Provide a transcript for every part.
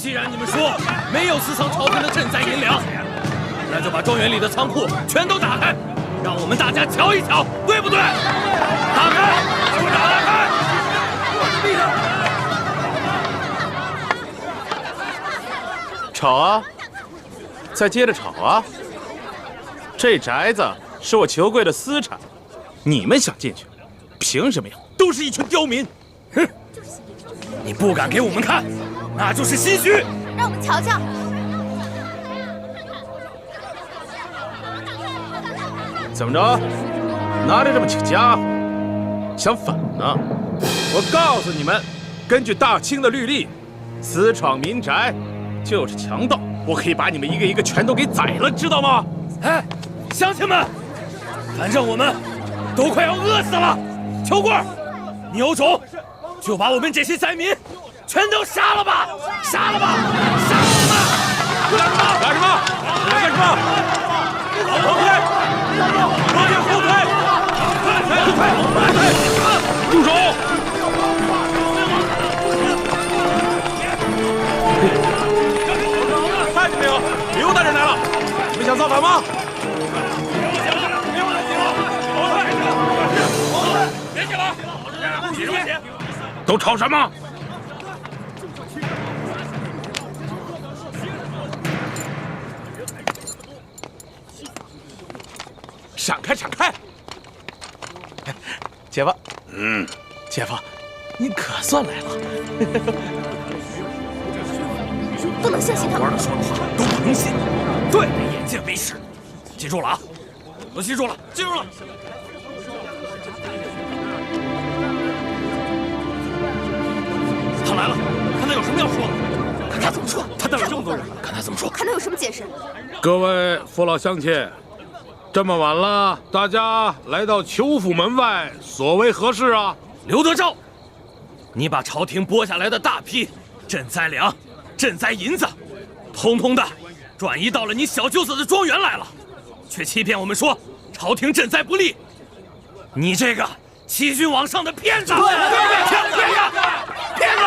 既然你们说没有私藏朝廷的赈灾银两，那就把庄园里的仓库全都打开，让我们大家瞧一瞧，对不对？打开，给我打开！吵啊！再接着吵啊！这宅子是我裘贵的私产，你们想进去，凭什么呀？都是一群刁民！哼！你不敢给我们看，那就是心虚。让我们瞧瞧。怎么着？拿着这么几家伙，想反呢？我告诉你们，根据大清的律例，私闯民宅就是强盗，我可以把你们一个一个全都给宰了，知道吗？哎，乡亲们，反正我们都快要饿死了。裘贵，你有种就把我们这些灾民全都杀了吧！杀了吧！杀了吧！干什么？干什么？后退！往前后退！住手！看见没有？刘大人来了！你们想造反吗？别起来！起什么起？都吵什么？闪开！闪开！姐夫，姐夫，您可算来了。不能相信他们。官儿说的话都不能信，对，眼见为实。记住了啊！都记住了，记住了。他来了，看他有什么要说的。看他怎么说。他带了这么多人，看他怎么说。看他有什么解释。各位父老乡亲，这么晚了，大家来到裘府门外，所为何事啊？刘德昭，你把朝廷拨下来的大批赈灾粮、赈灾银子，通通的转移到了你小舅子的庄园来了，却欺骗我们说朝廷赈灾不利。你这个欺君罔上的骗子！骗子！骗子！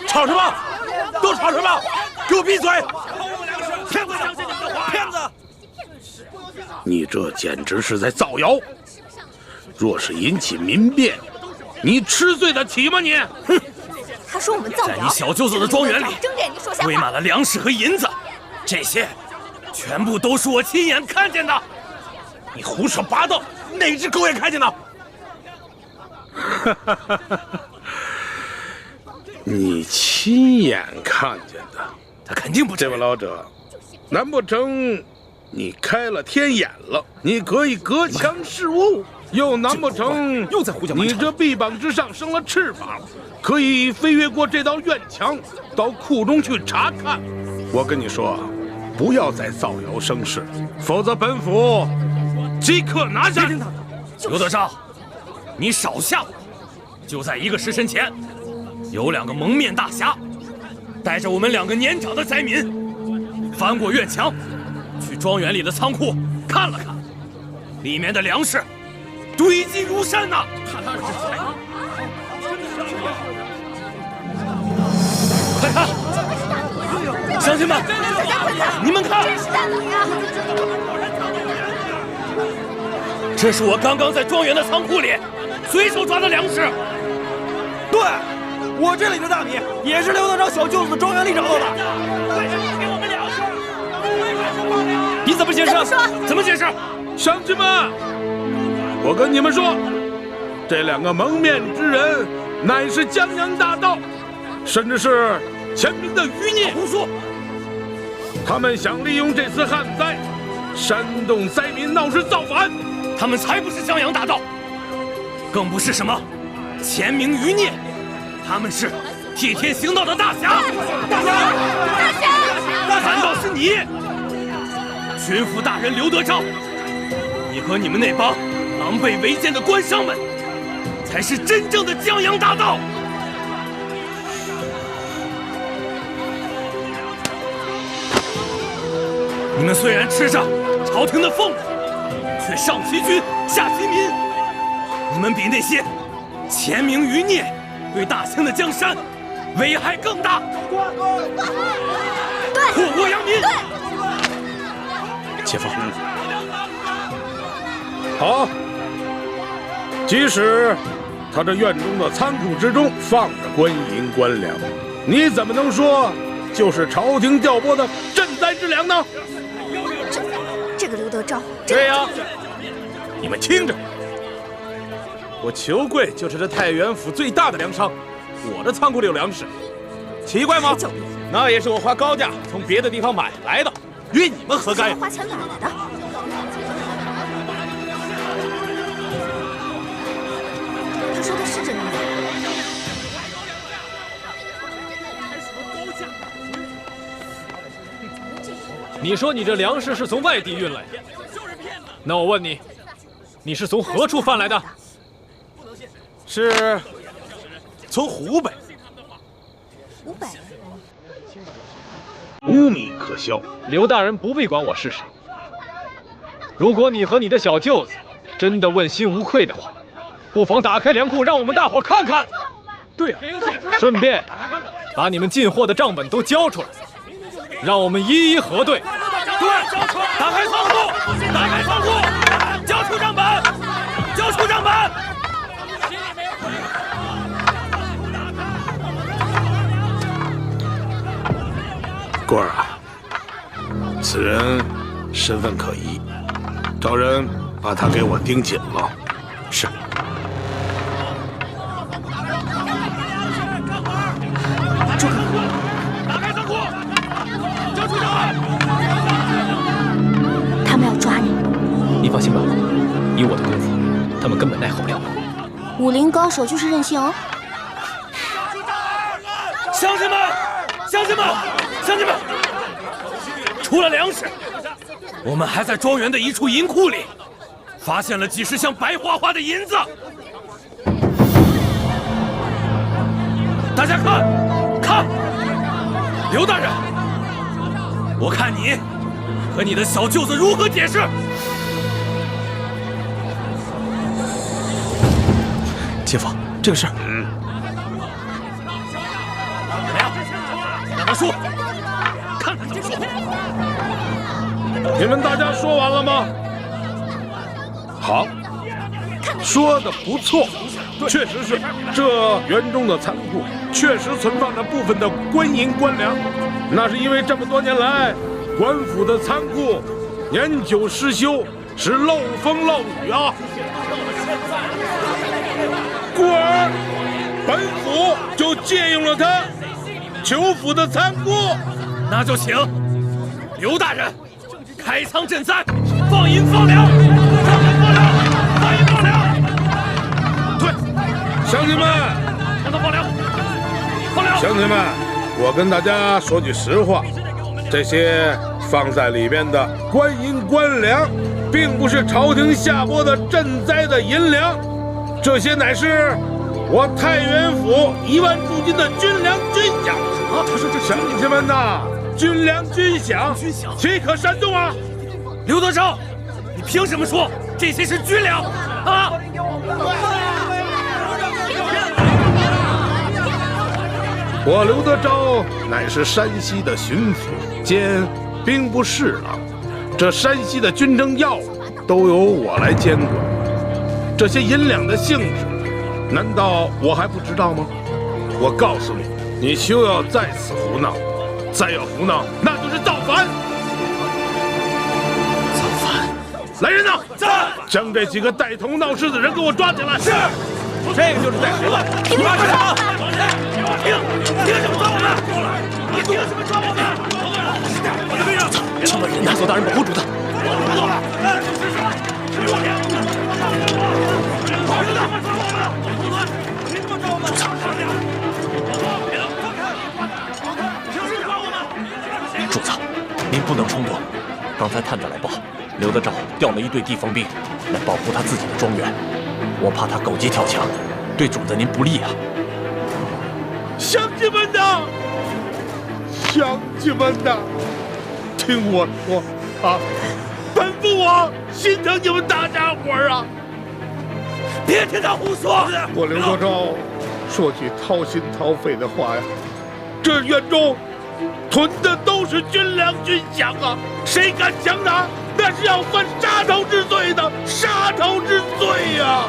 吵什么？都吵什么？给我闭嘴！骗子！相信你们的话！骗子！你这简直是在造谣！若是引起民变，你吃罪得起吗？你！哼！他说我们造谣，在你小舅子的庄园里睁着眼睛说瞎话，堆满了粮食和银子，这些全部都是我亲眼看见的。你胡说八道，哪只狗眼看见的？你亲眼看见的？他肯定不这位老者，难不成你开了天眼了？你可以隔墙视物，又难不成又在胡搅蛮缠？你这臂膀之上生了翅膀，可以飞越过这道院墙，到库中去查看？我跟你说，不要再造谣生事，否则本府即刻拿下。刘德昭，你少吓我！就在1个时辰前，有2个蒙面大侠，带着我们2个年长的灾民，翻过院墙，去庄园里的仓库看了看，里面的粮食堆积如山呐！快看，乡亲们，你们看，真是大胆呀！这是我刚刚在庄园的仓库里随手抓的粮食。对，我这里的大米也是刘德昭小舅子的庄园里找到的。为什么给我们粮食？为什么放粮？你怎么解释？怎么解释？乡亲们，我跟你们说，这2个蒙面之人乃是江洋大盗，甚至是前明的余孽。胡说！他们想利用这次旱灾，煽动灾民闹事造反。他们才不是江洋大盗，更不是什么前明余孽，他们是替天行道的大侠！大侠！大侠！反倒是你，巡抚大人刘德昭，你和你们那帮狼狈为奸的官商们，才是真正的江洋大盗！你们虽然吃着朝廷的俸禄，却上欺君下欺民，你们比那些前明余孽对大清的江山危害更大。对，祸国殃民。且夫，好，即使他这院中的仓库之中放着官银官粮，你怎么能说就是朝廷调拨的赈灾之粮呢？这个刘德昭，对呀，你们听着，我裘贵就是这太原府最大的粮商，我的仓库里有粮食，奇怪吗？那也是我花高价从别的地方买来的，与你们何干呀？花钱买来的。他说的是真的吗？你说你这粮食是从外地运来的，那我问你，你是从何处贩来的？是从湖北。湖北。无米可销。刘大人不必管我是谁。如果你和你的小舅子真的问心无愧的话，不妨打开粮库，让我们大伙看看。对啊，顺便把你们进货的账本都交出来，让我们一一核对。对，打开仓库，打开仓库，交出账本，交出账本。官儿啊，此人身份可疑，找人把他给我盯紧了。是。打开仓库，交出账本。他们要抓你。你放心吧，以我的功夫，他们根本奈何不了我。武林高手就是任性哦。乡亲们，乡亲们，乡亲们，除了粮食，我们还在庄园的一处银库里发现了几十箱白花花的银子。大家看，看，刘大人，我看你和你的小舅子如何解释？姐夫，这个事儿，怎么样？让他说，看他怎么说。你们大家说完了吗？好，说的不错，确实是这园中的仓库确实存放着部分的官银官粮，那是因为这么多年来，官府的仓库年久失修，是漏风漏雨啊。故而本府就借用了他裘府的仓库。那就请刘大人开仓赈灾，放银放粮，放银放粮，放银放粮。对，乡亲们，让他放粮，放粮。乡亲们，我跟大家说句实话，这些放在里边的官银官粮，并不是朝廷下拨的赈灾的银两，这些乃是我太原府1万驻军的军粮军饷。啊，他说这乡亲们呐，军粮军饷，岂可煽动啊？刘德昭，你凭什么说这些是军粮啊？我刘德昭乃是山西的巡抚兼兵部侍郎，这山西的军政要务都由我来监管。这些银两的性质，难道我还不知道吗？我告诉你，你休要再次胡闹，再要胡闹，那就是造反！造反！来人呐，在！将这几个带头闹事的人给我抓起来！是。这个就是带头的，凭什么抓？凭什么抓我们？你凭什么抓我们？请把人拿走，大人保护主子。主子，您不能冲动。刚才探子来报，刘德昭调了一队地方兵来保护他自己的庄园，我怕他狗急跳墙，对主子您不利啊。乡亲们呐，乡亲们呐，听我说啊，本父我心疼你们大家伙儿啊！别听他胡说！我刘德昭说句掏心掏肺的话呀，这院中囤的都是军粮军饷啊，谁敢强拿，那是要犯杀头之罪的，杀头之罪呀！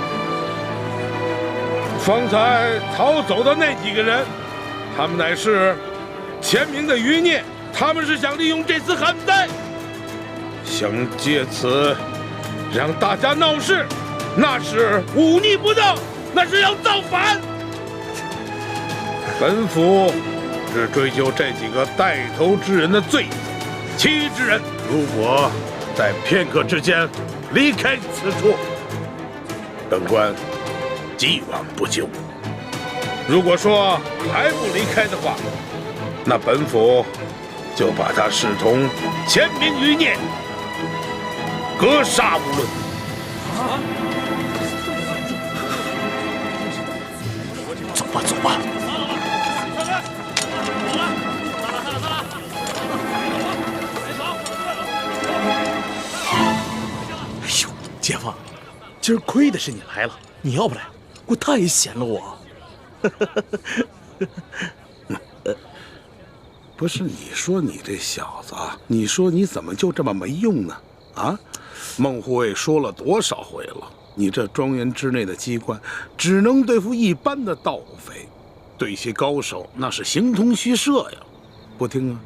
方才逃走的那几个人，他们乃是前明的余孽，他们是想利用这次旱灾，想借此让大家闹事，那是忤逆不当，那是要造反。本府只追究这几个带头之人的罪责，其余之人如果在片刻之间离开此处，本官既往不咎。如果说还不离开的话，那本府就把他视同前明余孽，格杀无论。走吧，走吧。哎呦，姐夫，今儿亏的是你来了，你要不来，我太闲了我。不是你说你这小子，你说你怎么就这么没用呢？啊，孟护卫说了多少回了，你这庄园之内的机关只能对付一般的盗匪，对些高手那是形同虚设呀。不听啊，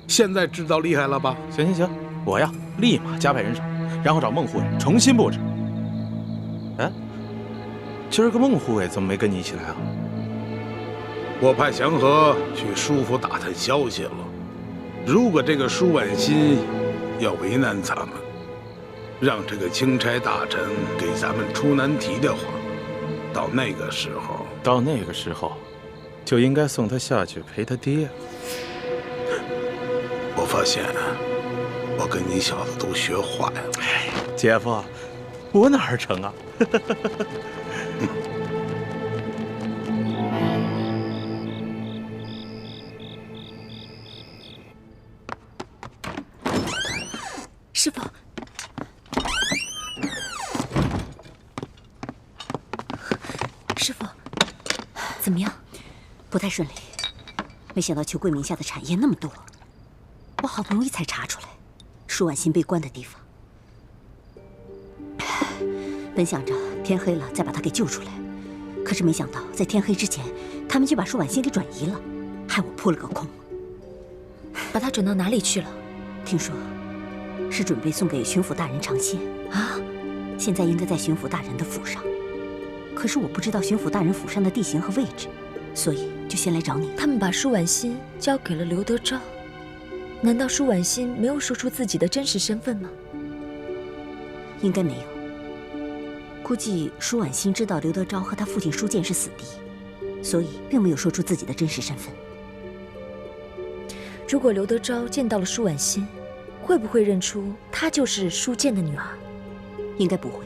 现在知道厉害了吧？行行行，我呀立马加派人手，然后找孟护卫重新布置。哎，今儿个孟护卫怎么没跟你一起来啊？我派祥和去舒府打探消息了。如果这个舒婉心要为难咱们，让这个钦差大臣给咱们出难题的话，到那个时候，就应该送他下去陪他爹。我发现我跟你小子都学坏了。哎，姐夫，我哪儿成啊？师傅，师傅，怎么样？不太顺利。没想到裘贵名下的产业那么多，我好不容易才查出来，舒婉心被关的地方。本想着天黑了再把她给救出来，可是没想到在天黑之前，他们就把舒婉心给转移了，害我扑了个空。把她转到哪里去了？听说是准备送给巡抚大人尝鲜啊，现在应该在巡抚大人的府上。可是我不知道巡抚大人府上的地形和位置，所以就先来找你。他们把舒婉心交给了刘德昭，难道舒婉心没有说出自己的真实身份吗？应该没有。估计舒婉心知道刘德昭和他父亲舒建是死敌，所以并没有说出自己的真实身份。如果刘德昭见到了舒婉心，会不会认出她就是舒建的女儿？应该不会。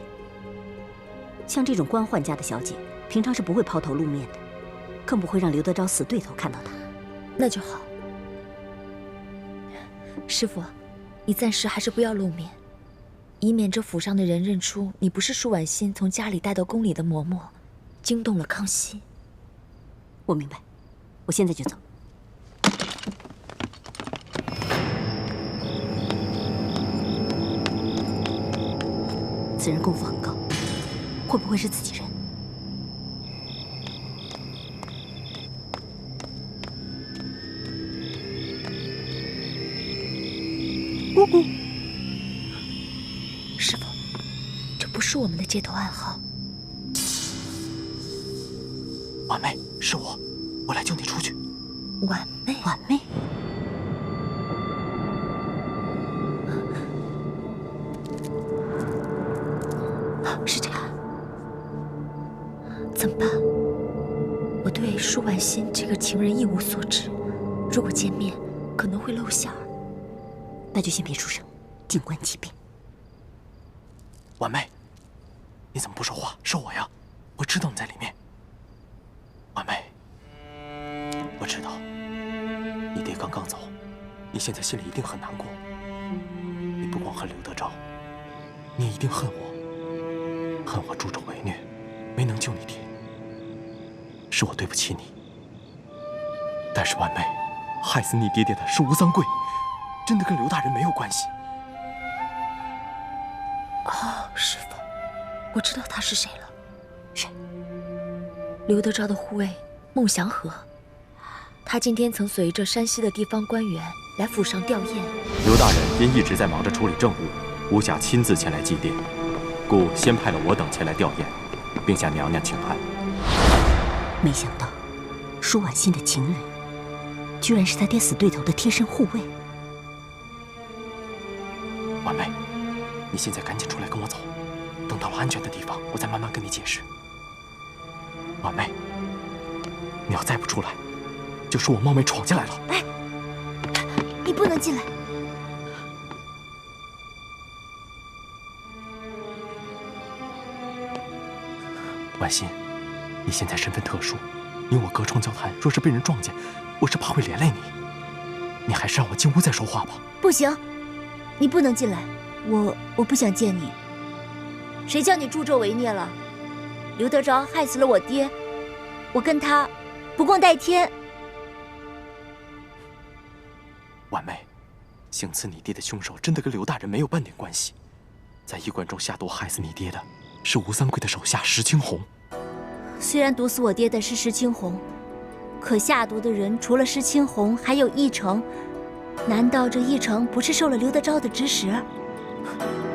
像这种官宦家的小姐，平常是不会抛头露面的，更不会让刘德昭死对头看到她。那就好。师傅，你暂时还是不要露面，以免这府上的人认出你不是舒婉心从家里带到宫里的嬷嬷，惊动了康熙。我明白，我现在就走。此人功夫很高，会不会是自己人？姑姑，师傅，这不是我们的接头暗号。婉妹，是我来救你出去。婉妹，婉妹。是这样，怎么办？我对舒婉心这个情人一无所知，如果见面可能会露馅儿。那就先别出声，静观其变。婉妹，你怎么不说话？是我呀，我知道你在里面。婉妹，我知道你爹刚刚走，你现在心里一定很难过。你不光恨刘德昭，你也一定恨我。恨我助纣为虐，没能救你爹。是我对不起你。但是婉妹，害死你爹爹的是吴三桂，真的跟刘大人没有关系。哦，师傅，我知道他是谁了。谁？刘德昭的护卫孟祥和。他今天曾随着山西的地方官员来府上吊唁。刘大人因一直在忙着处理政务，无暇亲自前来祭奠，故先派了我等前来吊唁，并向娘娘请安。没想到，舒婉心的情人，居然是他爹死对头的贴身护卫。婉妹，你现在赶紧出来跟我走，等到了安全的地方，我再慢慢跟你解释。婉妹，你要再不出来，就说我冒昧闯进来了。哎，你不能进来。婉心，你现在身份特殊，你我隔窗交谈，若是被人撞见，我是怕会连累你。你还是让我进屋再说话吧。不行，你不能进来。我不想见你。谁叫你助纣为虐了？刘德昭害死了我爹，我跟他不共戴天。婉妹，行刺你爹的凶手真的跟刘大人没有半点关系。在驿馆中下毒害死你爹的是吴三桂的手下石青红。虽然毒死我爹的是石青红，可下毒的人除了石青红，还有义成。难道这义成不是受了刘德昭的指使？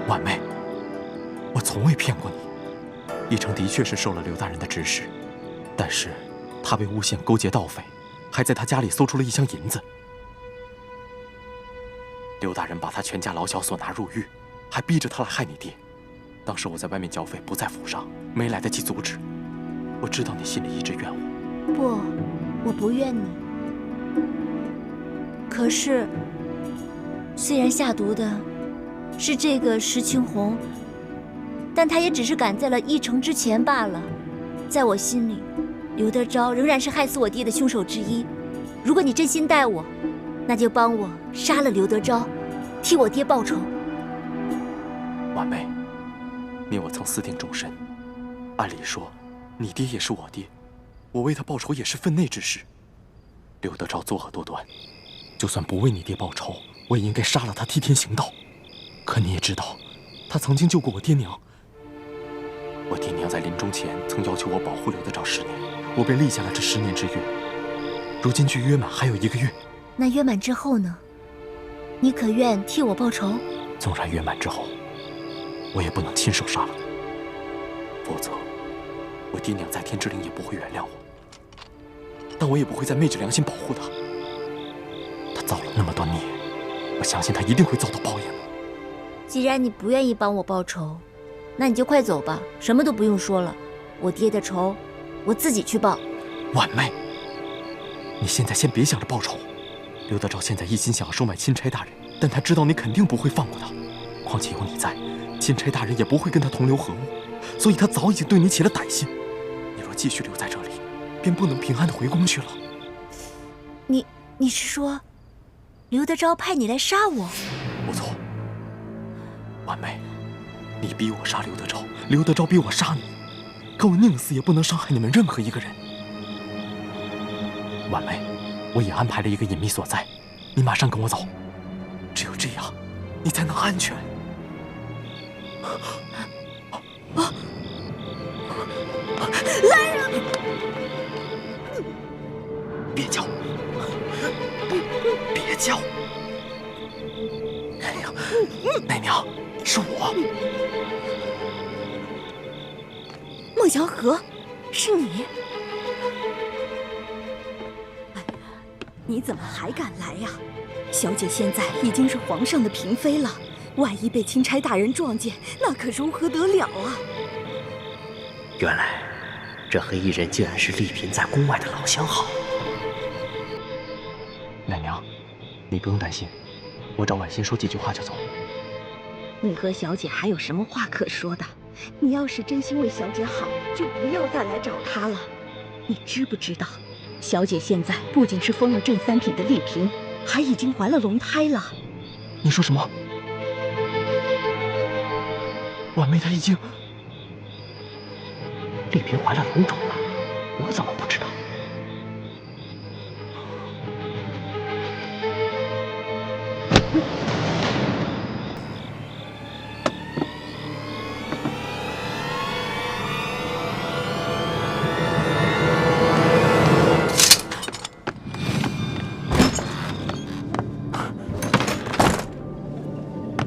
婉妹，我从未骗过你。义成的确是受了刘大人的指使，但是他被诬陷勾结盗匪，还在他家里搜出了1箱银子。刘大人把他全家老小所拿入狱，还逼着他来害你爹。当时我在外面剿匪，不在府上，没来得及阻止。我知道你心里一直怨我。不，我不怨你。可是，虽然下毒的是这个石青红，但他也只是赶在了义成之前罢了。在我心里，刘德昭仍然是害死我爹的凶手之一。如果你真心待我，那就帮我杀了刘德昭，替我爹报仇。婉妹，你我曾私定终身，按理说，你爹也是我爹，我为他报仇也是分内之事。刘德昭作恶多端，就算不为你爹报仇，我也应该杀了他，替天行道。可你也知道，他曾经救过我爹娘。我爹娘在临终前曾要求我保护刘德昭10年，我便立下了这10年之约。如今距约满还有1个月，那约满之后呢？你可愿替我报仇？纵然约满之后，我也不能亲手杀了他，否则我爹娘在天之灵也不会原谅我。但我也不会再昧着良心保护他。他造了那么多孽，我相信他一定会遭到报应的。既然你不愿意帮我报仇，那你就快走吧，什么都不用说了。我爹的仇，我自己去报。婉妹，你现在先别想着报仇。刘德昭现在一心想要收买钦差大人，但他知道你肯定不会放过他。况且有你在，钦差大人也不会跟他同流合污，所以他早已经对你起了歹心。你若继续留在这里，便不能平安的回宫去了。你是说，刘德昭派你来杀我？不错。婉妹，你逼我杀刘德昭，刘德昭逼我杀你，可我宁死也不能伤害你们任何一个人。婉妹，我也安排了一个隐秘所在，你马上跟我走，只有这样，你才能安全。来人！别叫！别叫！哎呀，奶娘，是我。孟祥和，是你？你怎么还敢来呀？小姐现在已经是皇上的嫔妃了，万一被钦差大人撞见，那可如何得了啊？原来，这黑衣人竟然是丽嫔在宫外的老相好。奶娘，你不用担心，我找婉心说几句话就走。你和小姐还有什么话可说的？你要是真心为小姐好，就不要再来找她了。你知不知道，小姐现在不仅是封了正3品的丽嫔，还已经怀了龙胎了。你说什么？婉妹她已经……丽嫔怀了龙种了，我怎么不知道？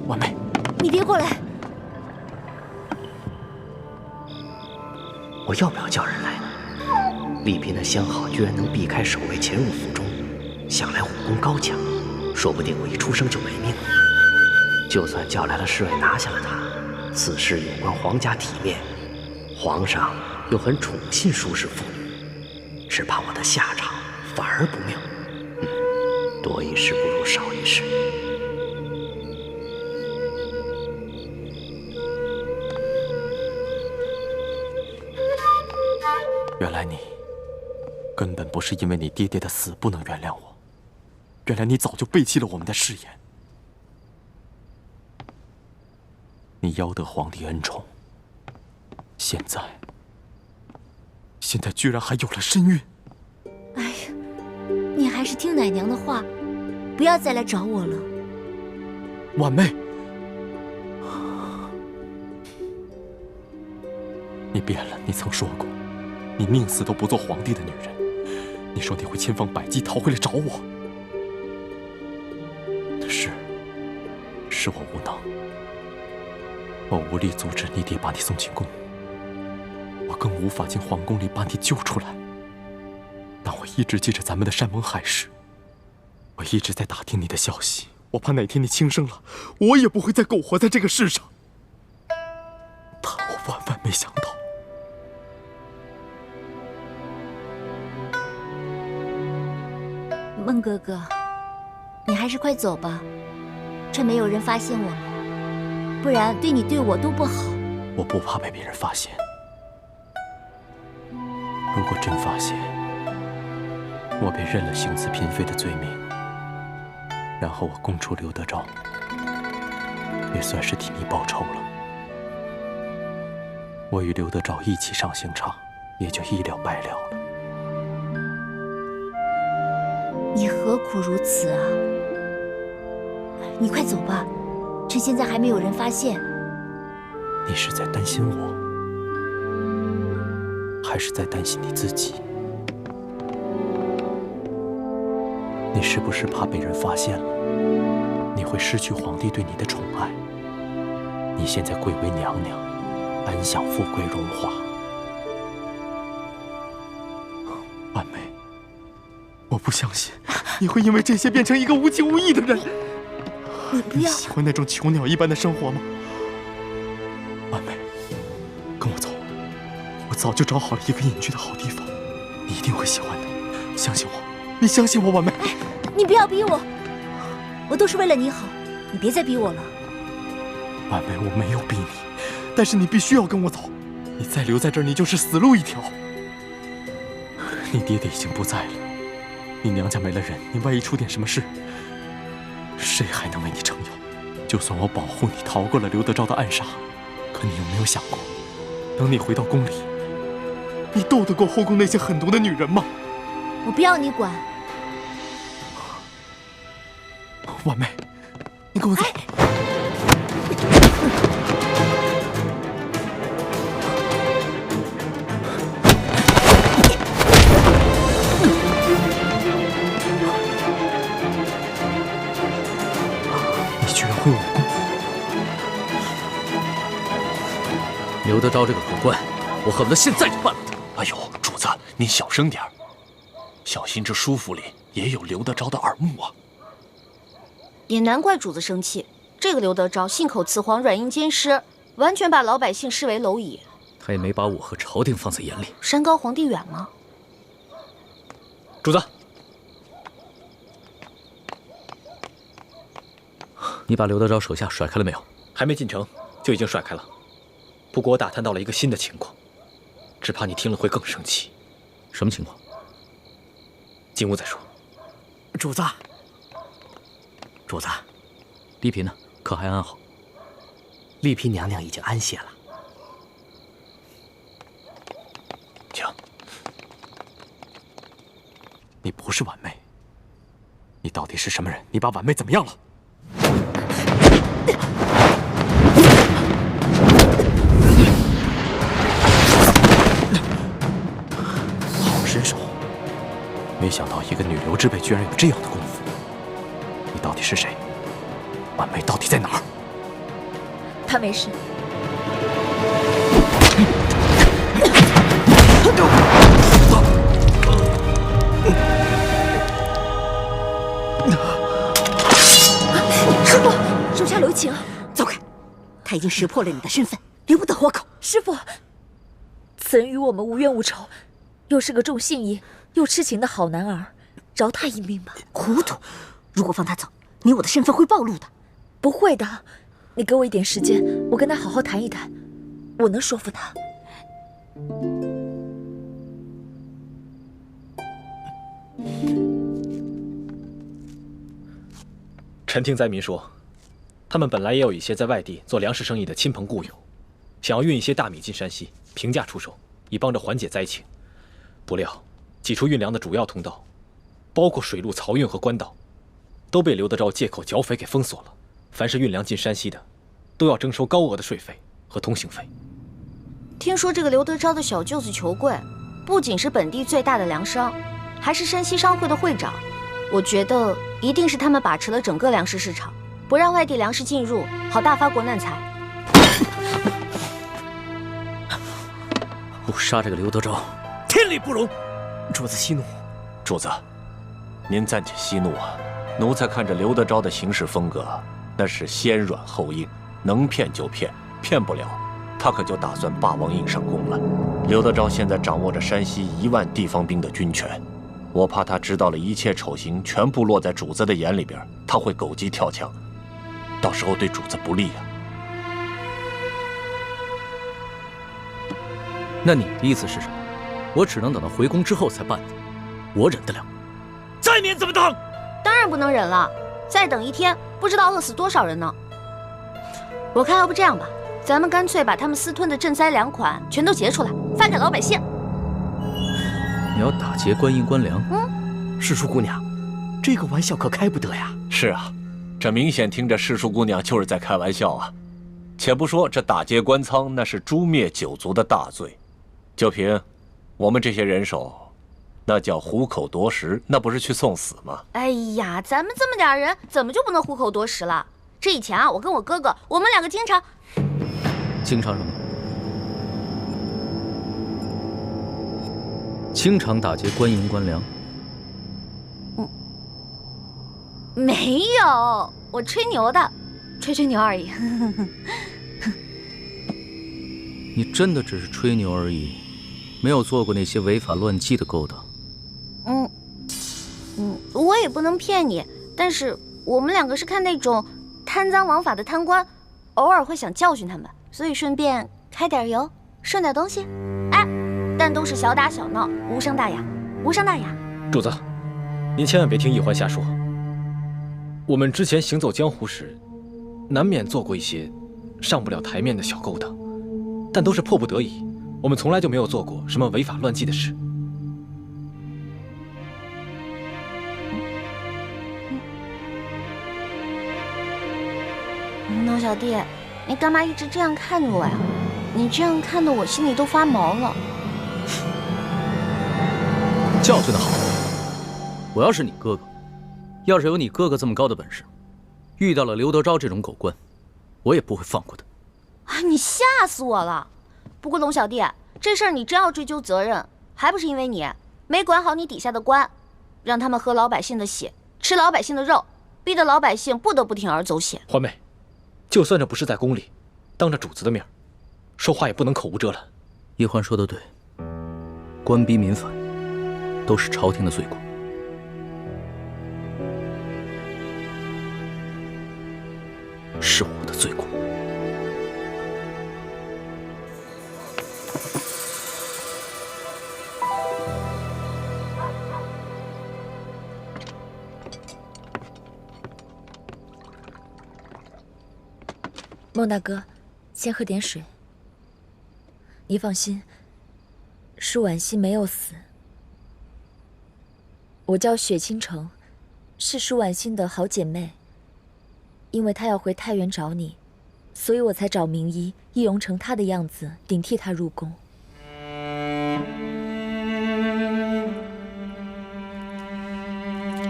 婉妹，你别过来！我要不要叫人来呢？丽嫔的相好居然能避开守卫潜入府中，想来武功高强，说不定我一出生就没命了。就算叫来了侍卫拿下了他，此事有关皇家体面，皇上又很宠信舒氏妇女，只怕我的下场反而不妙。多一事不如少一事。原来你根本不是因为你爹爹的死不能原谅我，原来你早就背弃了我们的誓言。你邀得皇帝恩宠，现在居然还有了身孕。哎呀，你还是听奶娘的话，不要再来找我了。婉妹，你变了，你曾说过，你宁死都不做皇帝的女人。你说你会千方百计逃回来找我。是我无能，我无力阻止你爹把你送进宫，我更无法进皇宫里把你救出来。但我一直记着咱们的山盟海誓，我一直在打听你的消息，我怕哪天你轻生了，我也不会再苟活在这个世上。但我万万没想到，孟哥哥，你还是快走吧，趁没有人发现我们，不然对你对我都不好。我不怕被别人发现，如果真发现，我便认了行刺嫔妃的罪名，然后我供出刘德昭，也算是替你报仇了。我与刘德昭一起上刑场，也就一了百了了。你何苦如此啊？你快走吧，趁现在还没有人发现。你是在担心我，还是在担心你自己？你是不是怕被人发现了，你会失去皇帝对你的宠爱？你现在贵为娘娘，安享富贵荣华。婉妹，我不相信你会因为这些变成一个无情无义的人。你不要！你喜欢那种囚鸟一般的生活吗？婉妹，跟我走，我早就找好了一个隐居的好地方，你一定会喜欢的，相信我，你相信我，婉妹。哎，你不要逼我，我都是为了你好，你别再逼我了。婉妹，我没有逼你，但是你必须要跟我走，你再留在这儿，你就是死路一条。你爹爹已经不在了，你娘家没了人，你万一出点什么事，谁还能为你撑腰？就算我保护你逃过了刘德昭的暗杀，可你有没有想过，等你回到宫里，你斗得过后宫那些狠毒的女人吗？我不要你管。婉妹，你跟我走。你居然会武功！刘德昭这个狗官，我恨不得现在就办了他。哎呦，主子，您小声点儿，小心这书府里也有刘德昭的耳目啊！也难怪主子生气，这个刘德昭信口雌黄，软硬兼施，完全把老百姓视为蝼蚁。他也没把我和朝廷放在眼里。山高皇帝远吗？主子，你把刘德昭手下甩开了没有？还没进城就已经甩开了。不过我打探到了一个新的情况，只怕你听了会更生气。什么情况？进屋再说。主子，主子，丽嫔呢？可还安好？丽嫔娘娘已经安歇了。请。你不是婉妹，你到底是什么人？你把婉妹怎么样了？好身手，没想到一个女流之辈居然有这样的功夫。你到底是谁？婉梅到底在哪儿？他没事。师傅，手下留情，走开！他已经识破了你的身份，留不得活口。师傅，此人与我们无冤无仇，又是个重信义又痴情的好男儿，饶他一命吧。糊涂！如果放他走，你我的身份会暴露的。不会的，你给我一点时间，我跟他好好谈一谈，我能说服他。臣听灾民说，他们本来也有一些在外地做粮食生意的亲朋故友，想要运一些大米进山西，平价出售，以帮着缓解灾情。不料，几处运粮的主要通道，包括水路漕运和官道，都被刘德昭借口剿匪给封锁了。凡是运粮进山西的，都要征收高额的税费和通行费。听说这个刘德昭的小舅子裘贵，不仅是本地最大的粮商，还是山西商会的会长。我觉得一定是他们把持了整个粮食市场，不让外地粮食进入，好大发国难财。不杀这个刘德昭，天理不容！主子息怒。主子，您暂且息怒啊。奴才看着刘德昭的行事风格，那是先软后硬，能骗就骗，骗不了，他可就打算霸王硬上弓了。刘德昭现在掌握着山西1万地方兵的军权，我怕他知道了一切丑行全部落在主子的眼里边，他会狗急跳墙，到时候对主子不利啊。那你的意思是什么？我只能等到回宫之后才办的，我忍得了。再免怎么当？当然不能忍了，再等一天，不知道饿死多少人呢。我看要不这样吧，咱们干脆把他们私吞的赈灾粮款全都结出来，发给老百姓。你要打劫官银官粮？世叔姑娘，这个玩笑可开不得呀。是啊，这明显听着世叔姑娘就是在开玩笑啊。且不说这打劫官仓，那是诛灭九族的大罪，就凭我们这些人手，那叫虎口夺食，那不是去送死吗？哎呀，咱们这么点人，怎么就不能虎口夺食了？这以前啊，我跟我哥哥，我们2个经常什么？经常打劫官银官粮？没有，我吹牛的，吹牛而已。你真的只是吹牛而已，没有做过那些违法乱纪的勾当。我也不能骗你，但是我们2个是看那种贪赃枉法的贪官，偶尔会想教训他们，所以顺便开点油，顺点东西。哎，但都是小打小闹，无伤大雅，无伤大雅。主子，您千万别听易欢瞎说。我们之前行走江湖时，难免做过一些上不了台面的小勾当，但都是迫不得已，我们从来就没有做过什么违法乱纪的事。孬小弟，你干嘛一直这样看着我呀？你这样看得我心里都发毛了。教训的好，我要是你哥哥，要是有你哥哥这么高的本事，遇到了刘德昭这种狗官，我也不会放过他。啊，你吓死我了！不过龙小弟，这事儿你真要追究责任，还不是因为你没管好你底下的官，让他们喝老百姓的血，吃老百姓的肉，逼得老百姓不得不铤而走险。欢妹，就算这不是在宫里，当着主子的面，说话也不能口无遮拦。叶欢说的对，官逼民反，都是朝廷的罪过。是我的罪过。孟大哥，先喝点水。你放心，舒婉欣没有死。我叫雪倾城，是舒婉欣的好姐妹。因为他要回太原找你，所以我才找名医易容成他的样子，顶替他入宫。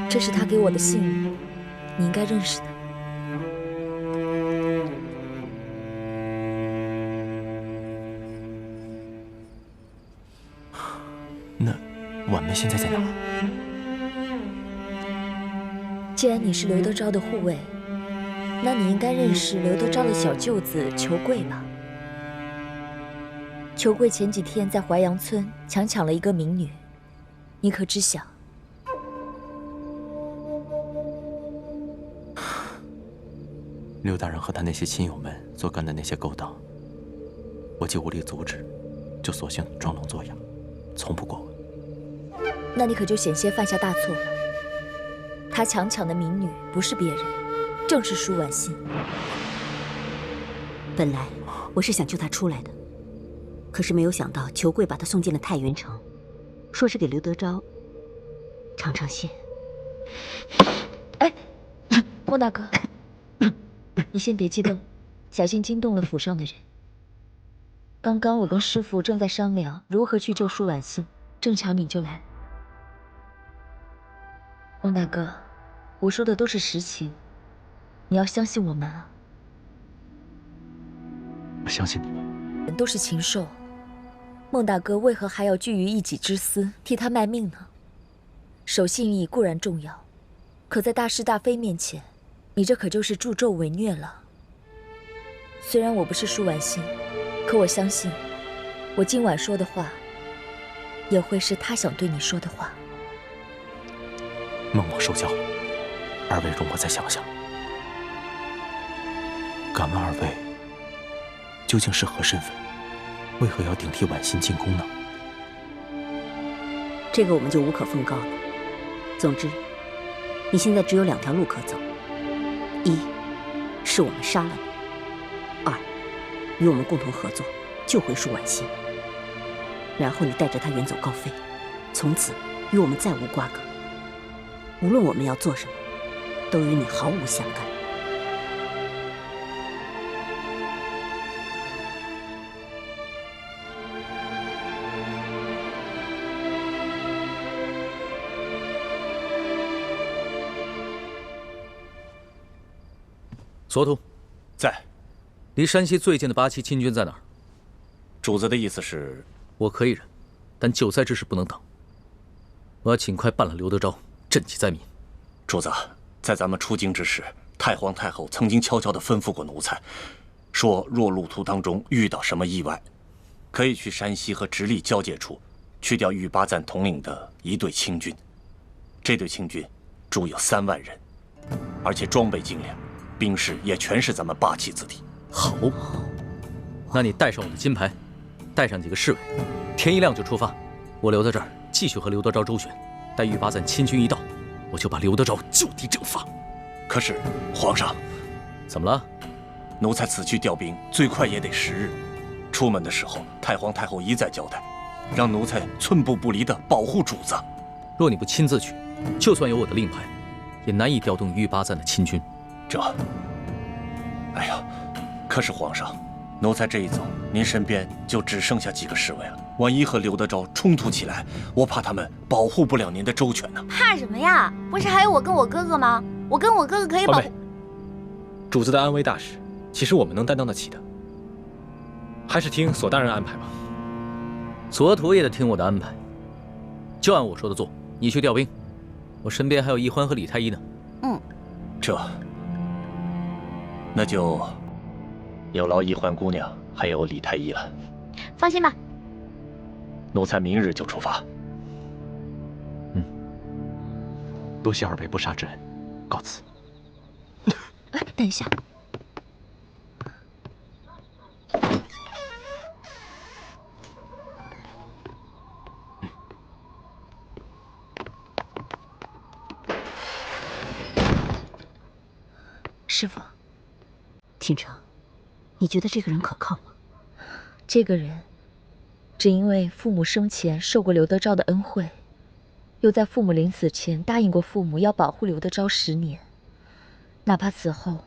这是他给我的信物，你应该认识的。那婉妹现在在哪？既然你是刘德昭的护卫，那你应该认识刘德昭的小舅子裘贵吧？裘贵前几天在淮阳村强抢了一个民女，你可知晓？刘大人和他那些亲友们所干的那些勾当，我既无力阻止，就索性装聋作哑，从不过问。那你可就险些犯下大错了。他强抢的民女不是别人，正是舒婉心。本来我是想救他出来的，可是没有想到裘贵把他送进了太原城，说是给刘德昭尝尝鲜。哎，莫大哥，你先别激动，小心惊动了府上的人。刚刚我跟师傅正在商量如何去救舒婉心，正巧你就来。翁大哥，我说的都是实情，你要相信我们啊！我相信你。人都是禽兽，孟大哥为何还要拒于一己之私，替他卖命呢？守信义固然重要，可在大是大非面前，你这可就是助纣为虐了。虽然我不是舒婉心，可我相信，我今晚说的话，也会是他想对你说的话。孟某受教了，二位容我再想想。敢问二位，究竟是何身份？为何要顶替婉心进宫呢？这个我们就无可奉告了。总之，你现在只有2条路可走：一是我们杀了你；二，与我们共同合作，救回舒婉心。然后你带着她远走高飞，从此与我们再无瓜葛。无论我们要做什么，都与你毫无相干。索图，在。离山西最近的8旗亲军在哪儿？主子的意思是，我可以忍，但救灾之事不能等。我要尽快办了刘德昭，赈济灾民。主子，在咱们出京之时，太皇太后曾经悄悄地吩咐过奴才，说若路途当中遇到什么意外，可以去山西和直隶交界处，去调御八赞统领的一队清军。这队清军驻有3万人，而且装备精良，兵士也全是咱们8旗子弟。好，那你带上我的金牌，带上几个侍卫，天一亮就出发。我留在这儿，继续和刘德昭周旋。待御八赞亲军一到，我就把刘德昭就地正法。可是，皇上，怎么了？奴才此去调兵，最快也得10日。出门的时候，太皇太后一再交代，让奴才寸步不离地保护主子。若你不亲自去，就算有我的令牌，也难以调动御八赞的亲军。哎呀，可是皇上，奴才这一走，您身边就只剩下几个侍卫了。万一和刘德昭冲突起来，我怕他们保护不了您的周全呢。怕什么呀？不是还有我跟我哥哥吗？我跟我哥哥可以保护。主子的安危大事，其实我们能担当得起的。还是听索大人安排吧。索图也得听我的安排，就按我说的做。你去调兵，我身边还有奕欢和李太医呢。那就有劳奕欢姑娘还有李太医了。放心吧，奴才明日就出发。多谢二位不杀之恩，告辞。哎，等一下。师傅，廷成，你觉得这个人可靠吗？这个人，只因为父母生前受过刘德昭的恩惠，又在父母临死前答应过父母要保护刘德昭10年，哪怕此后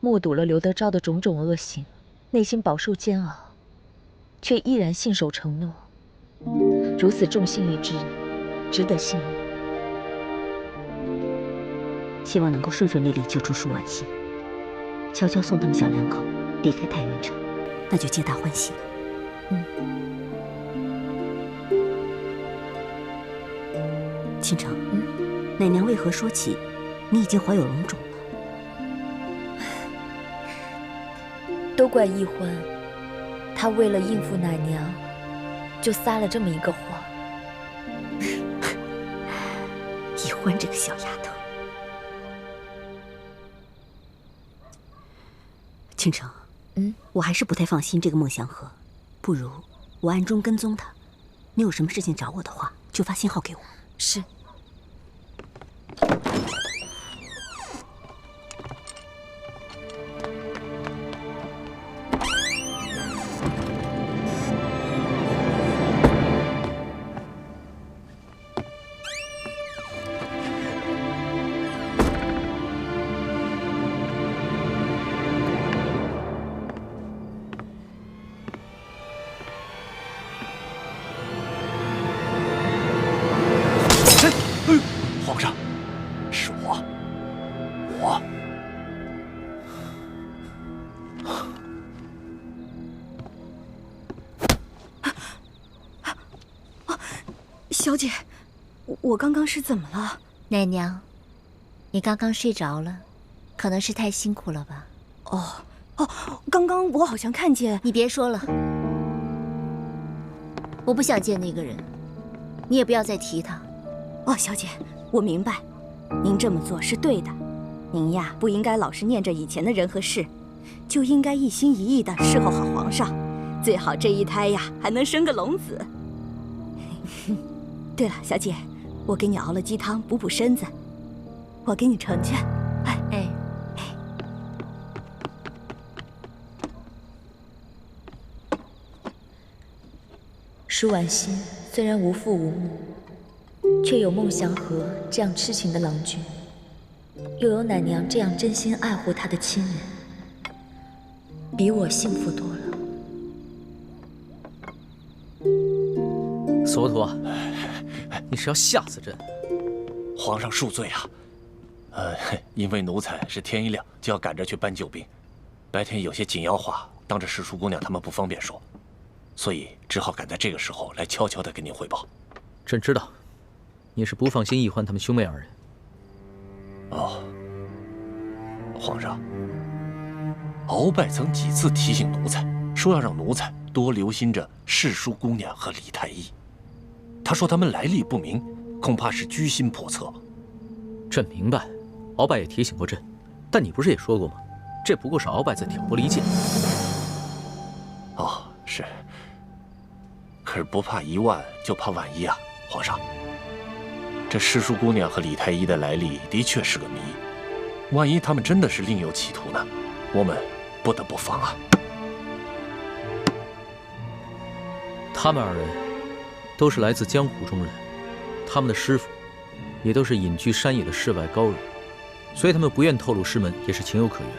目睹了刘德昭的种种恶行，内心饱受煎熬，却依然信守承诺，如此重信义之人，值得信任。希望能够顺顺利利救出舒婉欣，悄悄送他们小两口离开太原城，那就皆大欢喜了。倾城，奶娘为何说起你已经怀有龙种了？都怪易欢，他为了应付奶娘，就撒了这么一个谎。易欢这个小丫头。倾城，我还是不太放心这个孟祥和，不如我暗中跟踪他。你有什么事情找我的话，就发信号给我。是。皇上，是我。小姐，我刚刚是怎么了？奶娘，你刚刚睡着了，可能是太辛苦了吧？哦，刚刚我好像看见……你别说了，我不想见那个人，你也不要再提他。哦，小姐，我明白，您这么做是对的。您呀，不应该老是念着以前的人和事，就应该一心一意的侍候好皇上，最好这一胎呀还能生个龙子。对了，小姐，我给你熬了鸡汤补补身子，我给你盛去。哎。舒婉欣虽然无父无母，却有孟祥和这样痴情的郎君，又有奶娘这样真心爱护她的亲人，比我幸福多了。索图啊，你是要吓死朕？皇上恕罪啊！因为奴才是天一亮就要赶着去搬救兵，白天有些紧要话当着世淑姑娘他们不方便说，所以只好赶在这个时候来悄悄地跟您汇报。朕知道，你是不放心易欢他们兄妹二人。哦，皇上，鳌拜曾几次提醒奴才，说要让奴才多留心着世淑姑娘和李太医。他说他们来历不明，恐怕是居心叵测。朕明白，鳌拜也提醒过朕，但你不是也说过吗？这不过是鳌拜在挑拨离间。哦，是。可是不怕一万，就怕万一啊，皇上。这世淑姑娘和李太医的来历的确是个谜，万一他们真的是另有企图呢？我们不得不防啊。他们二人都是来自江湖中人，他们的师傅也都是隐居山野的世外高人，所以他们不愿透露师门也是情有可原。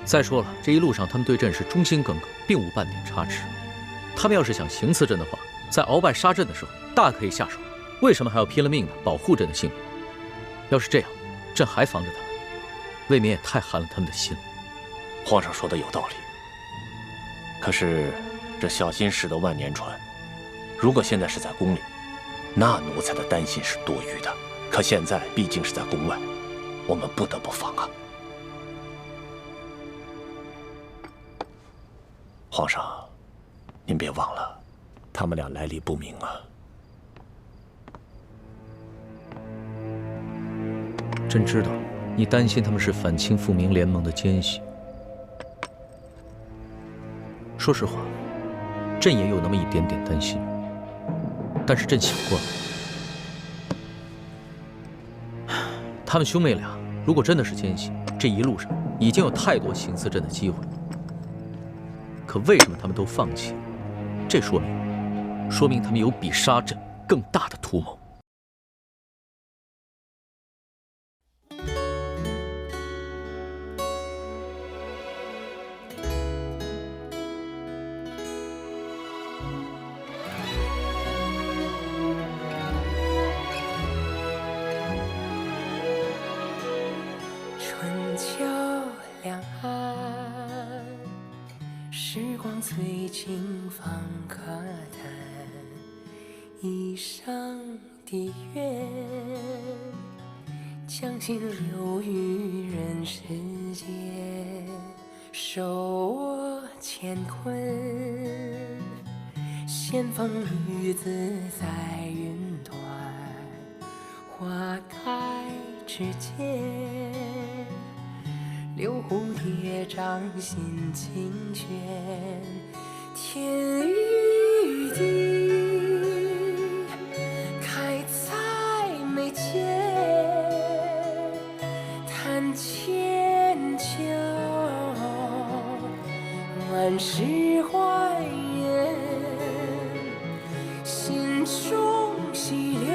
再说了，这一路上他们对朕是忠心耿耿，并无半点差池。他们要是想行刺朕的话，在鳌拜杀朕的时候大可以下手，为什么还要拼了命的保护朕的性命？要是这样，朕还防着他们，未免也太寒了他们的心了。皇上说的有道理，可是这小心驶得万年船，如果现在是在宫里，那奴才的担心是多余的。可现在毕竟是在宫外，我们不得不防啊。皇上，您别忘了，他们俩来历不明啊。朕知道，你担心他们是反清复明联盟的奸细。说实话，朕也有那么一点点担心。但是朕想过了，他们兄妹俩如果真的是奸细，这一路上已经有太多行刺朕的机会。可为什么他们都放弃？这说明他们有比杀朕更大的图谋。经放可叹，一生的愿，将心留于人世间，受我乾坤。仙风女子在云端，花开之间，留蝴蝶掌心清泉，天与地开在眉间，谈千秋，万事还原，心中细流，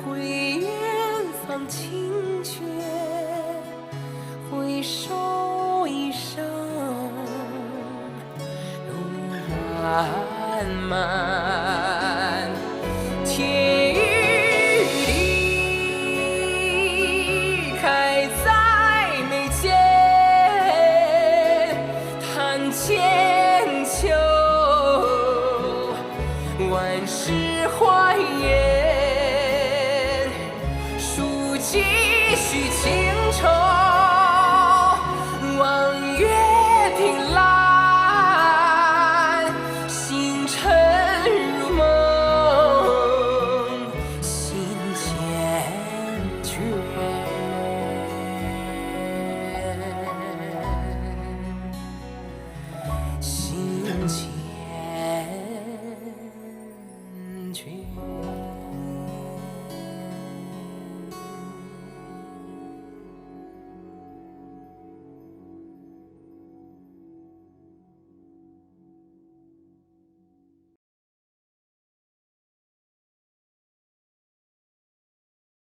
回远方清泉，回首一生路漫漫，天与地开在眉间，谈千秋，万事还原，书几许情愁。